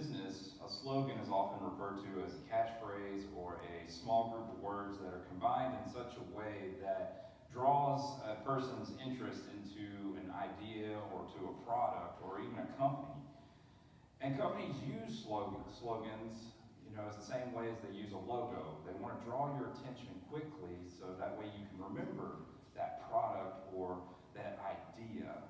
business, a slogan is often referred to as a catchphrase or a small group of words that are combined in such a way that draws a person's interest into an idea or to a product or even a company. And companies use slogans, as the same way as they use a logo. They want to draw your attention quickly so that way you can remember that product or that idea.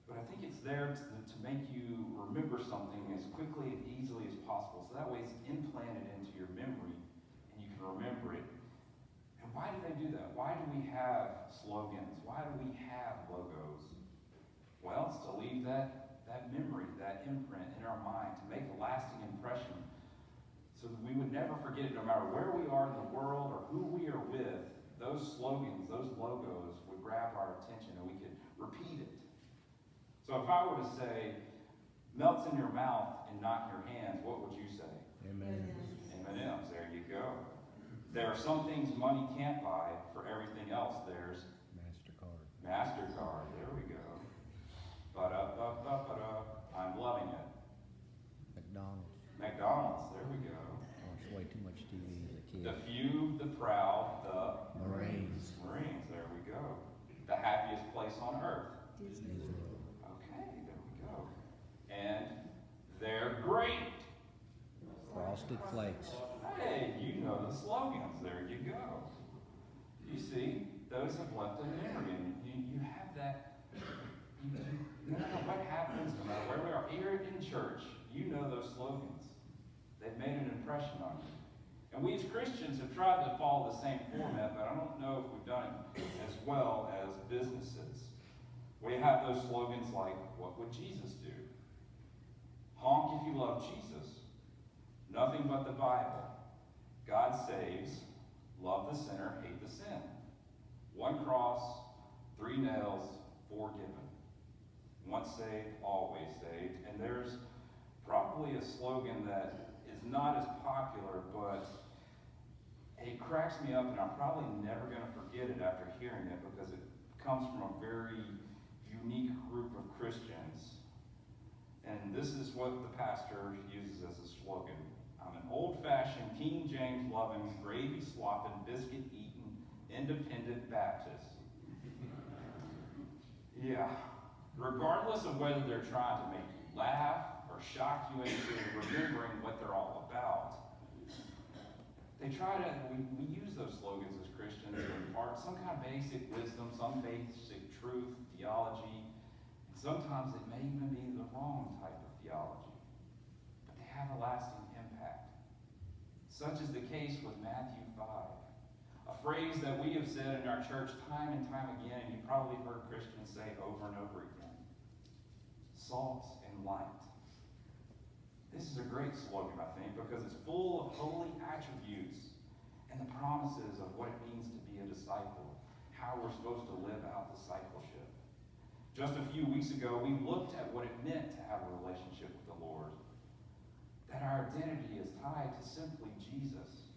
But I think it's there to make you remember something as quickly and easily as possible. So that way it's implanted into your memory and you can remember it. And why do they do that? Why do we have slogans? Why do we have logos? Well, it's to leave that memory, that imprint in our mind, to make a lasting impression so that we would never forget it, no matter where we are in the world or who we are with. Those slogans, those logos would grab our attention and we could repeat it. So if I were to say, melts in your mouth and not in your hands, what would you say? Amen. M&M's, there you go. There are some things money can't buy. For everything else, there's MasterCard, there we go. I'm loving it. McDonald's, there we go. I watched way too much TV as a kid. The few, the proud, the Marines, there we go. The happiest place on earth. Disney. Okay, there we go. And they're great. Frosted Flakes. Hey, you know the slogans. There you go. You see, those have left a memory, and you have that. No matter what happens, no matter where we are, here in church, you know those slogans. They've made an impression on you. And we as Christians have tried to follow the same format, but I don't know if we've done it as well as businesses. We have those slogans like, what would Jesus do? Honk if you love Jesus. Nothing but the Bible. God saves. Love the sinner, hate the sin. One cross, 3 nails, forgiven. Once saved, always saved. And there's probably a slogan that is not as popular, but it cracks me up, and I'm probably never going to forget it after hearing it because it comes from a very unique group of Christians. And this is what the pastor uses as a slogan. I'm an old-fashioned, King James loving, gravy slopping, biscuit eating, independent Baptist. Yeah. Regardless of whether they're trying to make you laugh or shock you into remembering what they're all about, we use those slogans as Christians to impart some kind of basic wisdom, some basic truth, theology, and sometimes it may even be the wrong type of theology, but they have a lasting impact. Such is the case with Matthew 5, a phrase that we have said in our church time and time again, and you probably heard Christians say over and over again. Salt and light. This is a great slogan, I think, because it's full of holy attributes and the promises of what it means to be a disciple, how we're supposed to live out discipleship. Just a few weeks ago, we looked at what it meant to have a relationship with the Lord, that our identity is tied to simply Jesus.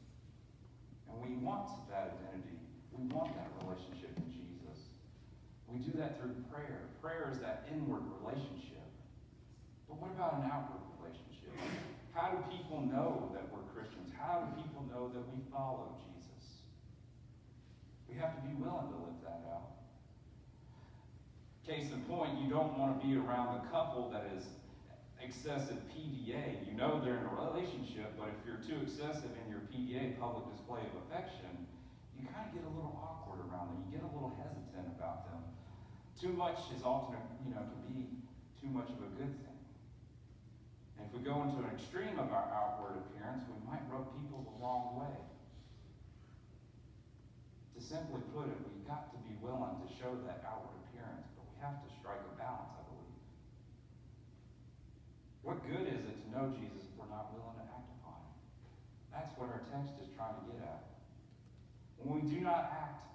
And we want that identity. We want that relationship with Jesus. We do that through prayer. Prayer is that inward relationship. But what about an outward relationship? How do people know that we're Christians? How do people know that we follow Jesus? We have to be willing to live that out. Case in point, you don't want to be around a couple that is excessive PDA. You know they're in a relationship, but if you're too excessive in your PDA, public display of affection, you kind of get a little awkward around them. You get a little hesitant about them. Too much is often, can be too much of a good thing. And if we go into an extreme of our outward appearance, we might rub people the wrong way. To simply put it, we've got to be willing to show that outward appearance, but we have to strike a balance, I believe. What good is it to know Jesus if we're not willing to act upon him? That's what our text is trying to get at. When we do not act,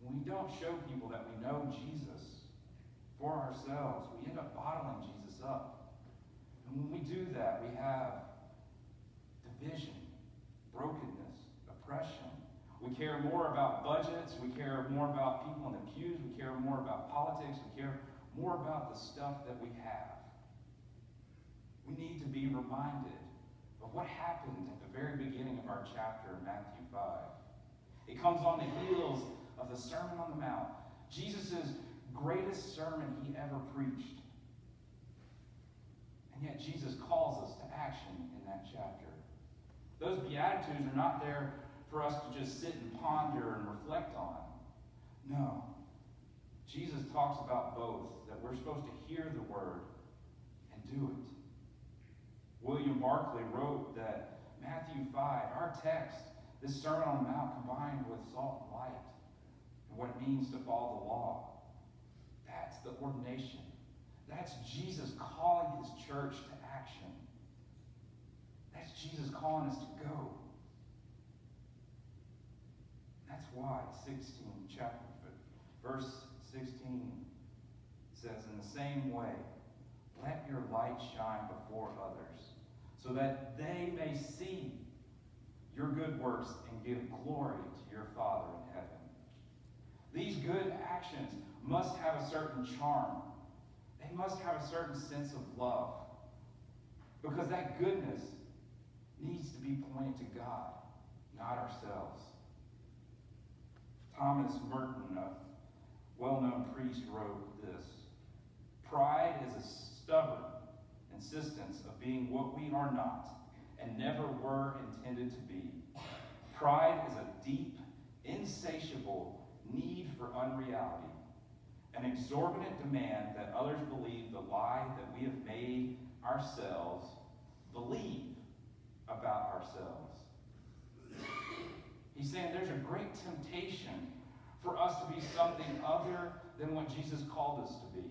when we don't show people that we know Jesus for ourselves, we end up bottling Jesus up. And when we do that, we have division, brokenness, oppression. We care more about budgets. We care more about people in the pews. We care more about politics. We care more about the stuff that we have. We need to be reminded of what happened at the very beginning of our chapter in Matthew 5. It comes on the heels of the Sermon on the Mount, Jesus' greatest sermon he ever preached. And yet Jesus calls us to action in that chapter. Those Beatitudes are not there for us to just sit and ponder and reflect on. No. Jesus talks about both, that we're supposed to hear the word and do it. William Barclay wrote that Matthew 5, our text, this Sermon on the Mount combined with salt and light, and what it means to follow the law, that's the ordination. That's Jesus calling his church to action. That's Jesus calling us to go. That's why verse 16 says, in the same way, let your light shine before others, so that they may see your good works and give glory to your Father in heaven. These good actions must have a certain charm. They must have a certain sense of love, because that goodness needs to be pointed to God, not ourselves. Thomas Merton, a well-known priest, wrote this: pride is a stubborn insistence of being what we are not and never were intended to be. Pride is a deep, insatiable need for unreality, an exorbitant demand that others believe the lie that we have made ourselves believe about ourselves. He's saying there's a great temptation for us to be something other than what Jesus called us to be.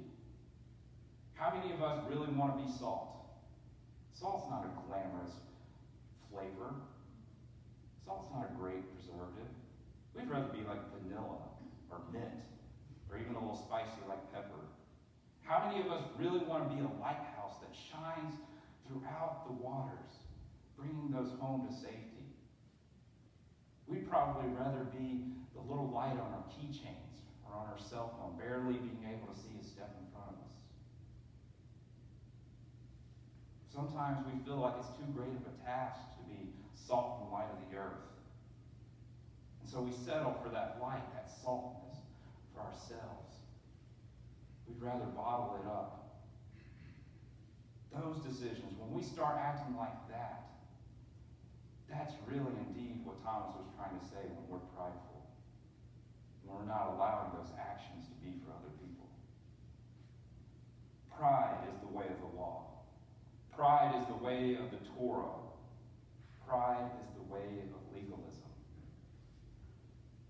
How many of us really want to be salt? Salt's not a glamorous flavor. Salt's not a great preservative. We'd rather be like vanilla or mint or even a little spicy like pepper. How many of us really want to be a lighthouse that shines throughout the waters, bringing those home to safety? We'd probably rather be the little light on our keychains or on our cell phone, barely being able to see a step in front of us. Sometimes we feel like it's too great of a task to be salt and light of the earth. And so we settle for that light, that saltness for ourselves. We'd rather bottle it up. Those decisions, when we start acting like that, that's really indeed what Thomas was trying to say when we're prideful. When we're not allowing those actions to be for other people. Pride is the way of the law. Pride is the way of the Torah. Pride is the way of legalism.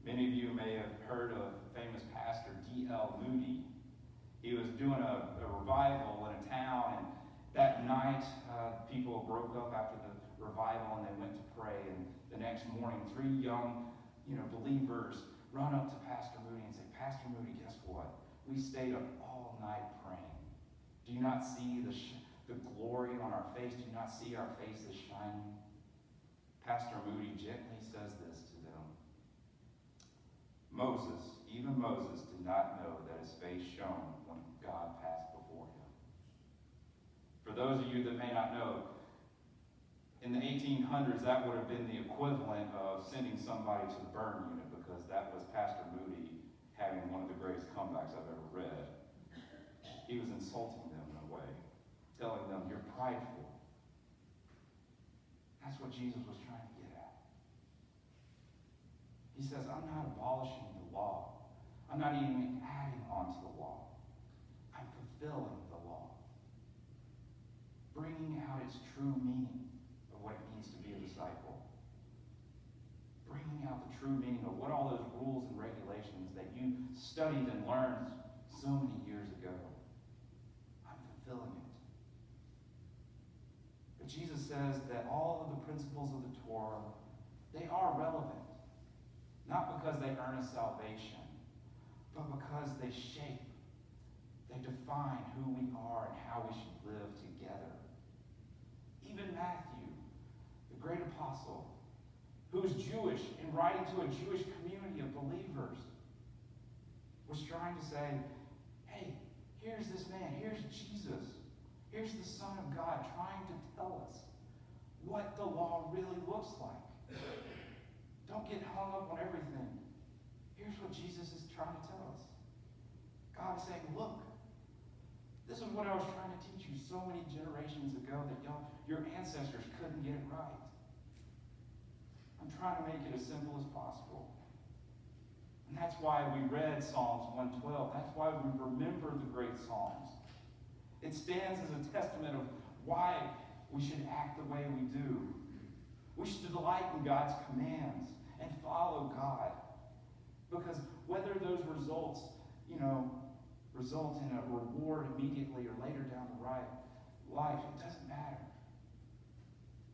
Many of you may have heard of famous pastor D.L. Moody. He was doing a revival in a town, and that night people broke up after the revival and they went to pray. And the next morning, 3 young believers run up to Pastor Moody and say, Pastor Moody, guess what? We stayed up all night praying. Do you not see the glory on our face? Do you not see our faces shining? Pastor Moody gently says this to them. Even Moses did not know that his face shone when God passed before him. For those of you that may not know, in the 1800s, that would have been the equivalent of sending somebody to the burn unit, because that was Pastor Moody having one of the greatest comebacks I've ever read. He was insulting them in a way, telling them, you're prideful. That's what Jesus was trying to get at. He says, I'm not abolishing the law. I'm not even adding on to the law. I'm fulfilling the law. Bringing out its true meaning of what it means to be a disciple. Bringing out the true meaning of what all those rules and regulations that you studied and learned so many years ago. I'm fulfilling it. But Jesus says that all of the principles of the Torah, they are relevant. Not because they earn us salvation, but because they shape, they define who we are and how we should live together. Even Matthew, the great apostle, who is Jewish and writing to a Jewish community of believers, was trying to say, hey, here's this man, here's Jesus, Here's the Son of God trying to tell us what the law really looks like. Don't get hung up on everything. Here's what Jesus is trying to tell us. God is saying, look, this is what I was trying to teach you so many generations ago that your ancestors couldn't get it right. I'm trying to make it as simple as possible. And that's why we read Psalms 112. That's why we remember the great Psalms. It stands as a testament of why we should act the way we do. We should delight in God's commands and follow God. Because whether those results, result in a reward immediately or later down the life, it doesn't matter.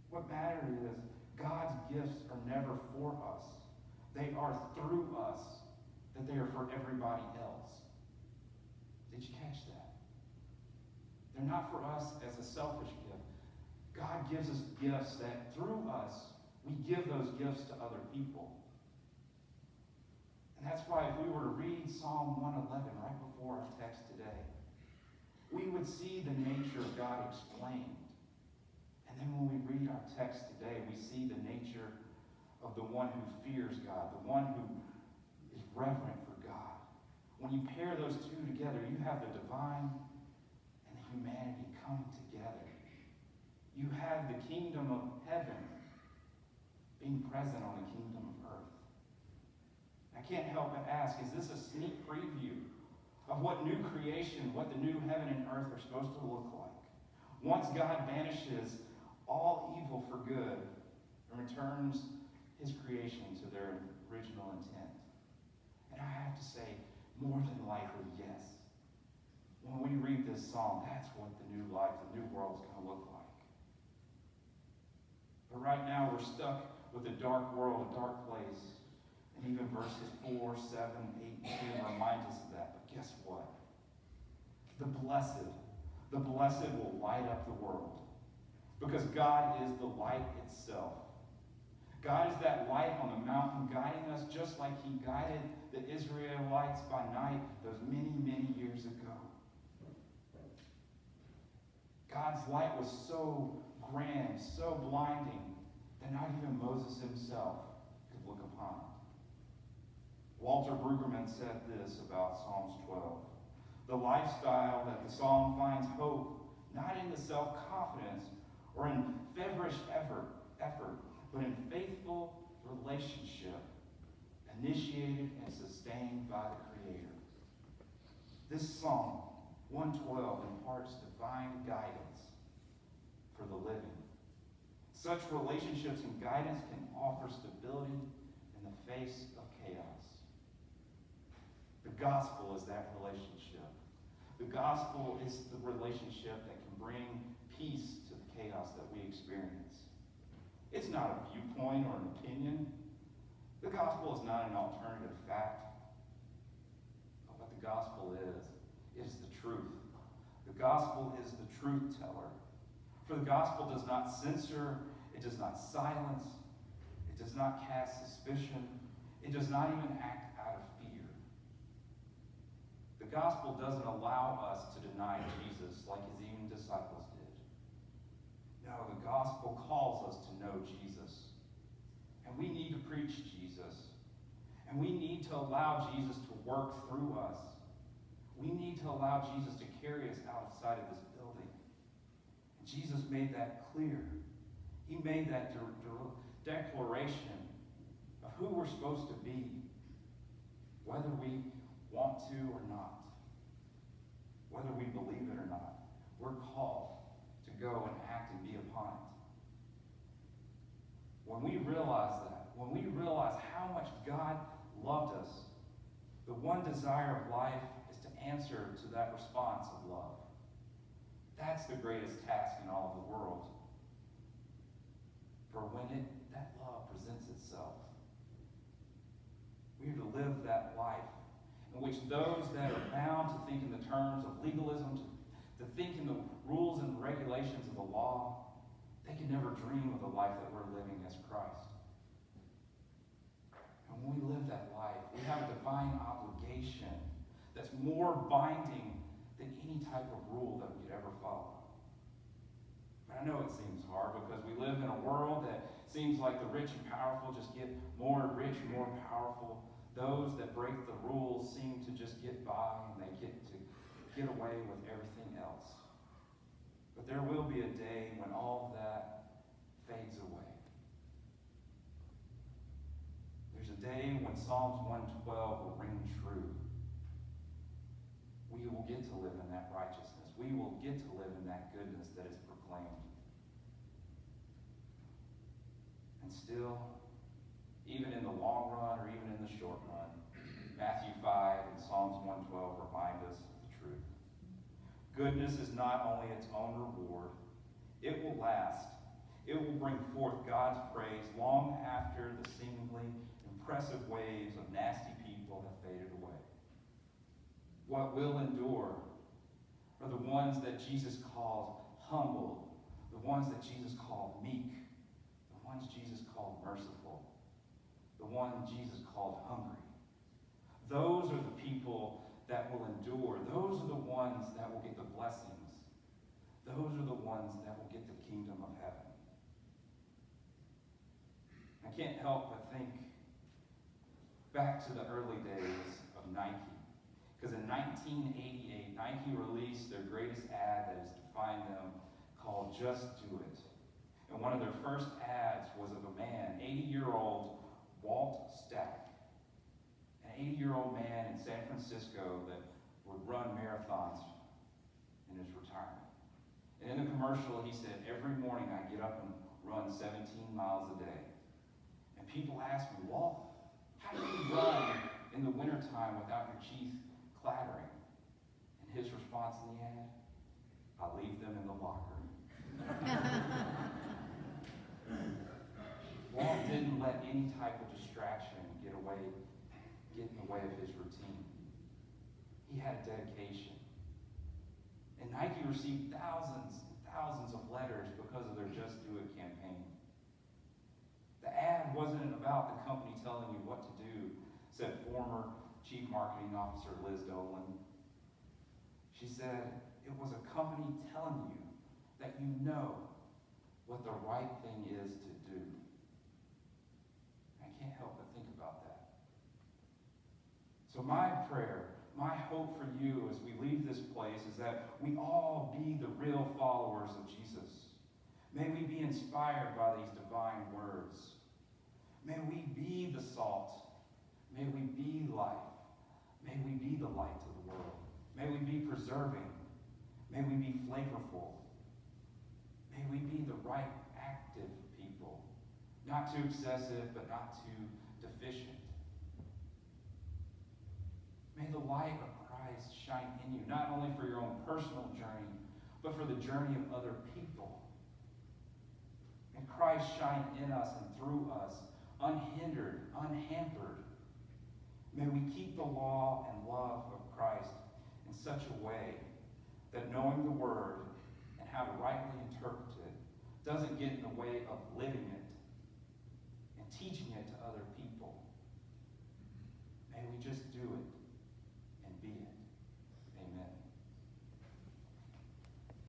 What matters is God's gifts are never for us. They are through us, that they are for everybody else. Did you catch that? They're not for us as a selfish gift. God gives us gifts that through us, we give those gifts to other people. And that's why if we were to read Psalm 111 right before our text today, we would see the nature of God explained. And then when we read our text today, we see the nature of the one who fears God, the one who is reverent for God. When you pair those two together, you have the divine and the humanity coming together. You have the kingdom of heaven being present on the kingdom of earth. I can't help but ask, is this a sneak preview of what new creation, what the new heaven and earth are supposed to look like? Once God banishes all evil for good and returns his creation to their original intent. And I have to say, more than likely, yes. When we read this psalm, that's what the new life, the new world is going to look like. But right now, we're stuck with a dark world, a dark place. And even verses 4, 7, 8, and 10 remind us of that. But guess what? The blessed will light up the world. Because God is the light itself. God is that light on the mountain guiding us just like he guided the Israelites by night those many, many years ago. God's light was so grand, so blinding, that not even Moses himself could look upon it. Walter Brueggemann said this about Psalms 12. The lifestyle that the psalm finds hope, not in the self-confidence or in feverish effort, but in faithful relationship, initiated and sustained by the Creator. This Psalm 112 imparts divine guidance for the living. Such relationships and guidance can offer stability in the face of chaos. The gospel is that relationship. The gospel is the relationship that can bring peace to the chaos that we experience. It's not a viewpoint or an opinion. The gospel is not an alternative fact. But what the gospel is the truth. The gospel is the truth teller. For the gospel does not censor, it does not silence, it does not cast suspicion, it does not even act out of fear. The gospel doesn't allow us to deny Jesus like his even disciples did. No, the gospel calls us to know Jesus. And we need to preach Jesus. And we need to allow Jesus to work through us. We need to allow Jesus to carry us outside of this building. And Jesus made that clear. He made that declaration of who we're supposed to be, whether we want to or not, whether we believe it or not. We're called to go and act and be upon it. When we realize that, when we realize how much God loved us, the one desire of life is to answer to that response of love. That's the greatest task in all of the world. For when that love presents itself, we are to live that life in which those that are bound to think in the terms of legalism, to think in the rules and regulations of the law, they can never dream of the life that we're living as Christ. And when we live that life, we have a divine obligation that's more binding than any type of rule that we could ever follow. I know it seems hard because we live in a world that seems like the rich and powerful just get more rich, more powerful. Those that break the rules seem to just get by and they get to get away with everything else. But there will be a day when all of that fades away. There's a day when Psalms 112 will ring true. We will get to live in that righteousness. We will get to live in that goodness that is proclaimed. And still, even in the long run or even in the short run, Matthew 5 and Psalms 112 remind us of the truth. Goodness is not only its own reward, it will last. It will bring forth God's praise long after the seemingly impressive waves of nasty people have faded away. What will endure are the ones that Jesus called humble, the ones that Jesus called meek, the ones Jesus called merciful, the one Jesus called hungry. Those are the people that will endure. Those are the ones that will get the blessings. Those are the ones that will get the kingdom of heaven. I can't help but think back to the early days of Nike. Because in 1988, Nike released their greatest ad that has defined them called Just Do It. And one of their first ads was of a man, 80-year-old Walt Stack. An 80-year-old man in San Francisco that would run marathons in his retirement. And in the commercial, he said, every morning I get up and run 17 miles a day. And people ask me, Walt, how do you run in the wintertime without your teeth clattering? And his response in the ad, I leave them in the locker. Walt didn't let any type of distraction get in the way of his routine. He had a dedication. And Nike received thousands and thousands of letters because of their Just Do It campaign. The ad wasn't about the company telling you what to do, said former Chief Marketing Officer Liz Dolan. She said, it was a company telling you that you know what the right thing is to do. I can't help but think about that. So my prayer, my hope for you as we leave this place is that we all be the real followers of Jesus. May we be inspired by these divine words. May we be the salt. May we be life. May we be the light to the world. May we be preserving. May we be flavorful. May we be the right active people. Not too excessive, but not too deficient. May the light of Christ shine in you, not only for your own personal journey, but for the journey of other people. May Christ shine in us and through us, unhindered, unhampered. May we keep the law and love of Christ in such a way that knowing the Word and how to rightly interpret it doesn't get in the way of living it and teaching it to other people. May we just do it